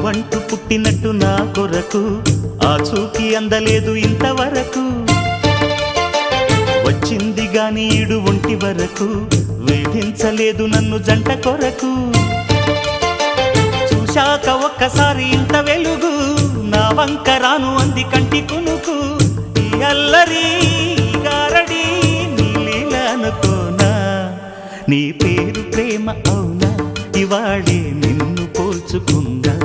నువ్వంటూ పుట్టినట్టు నా కొరకు ఆ చూకి అందలేదు ఇంతవరకు వచ్చింది గాని ఈడు ఒంటి వరకు వేధించలేదు నన్ను జంట కొరకు చూశాక ఒక్కసారి ఇంత వెలుగు నా వంక రాను అంది కంటి కునుకు ఈ అల్లరి గారడి నీ లీల అనుకోనా నీ పేరు ప్రేమ అవునా ఇవాళే నిన్ను పోల్చుకుందా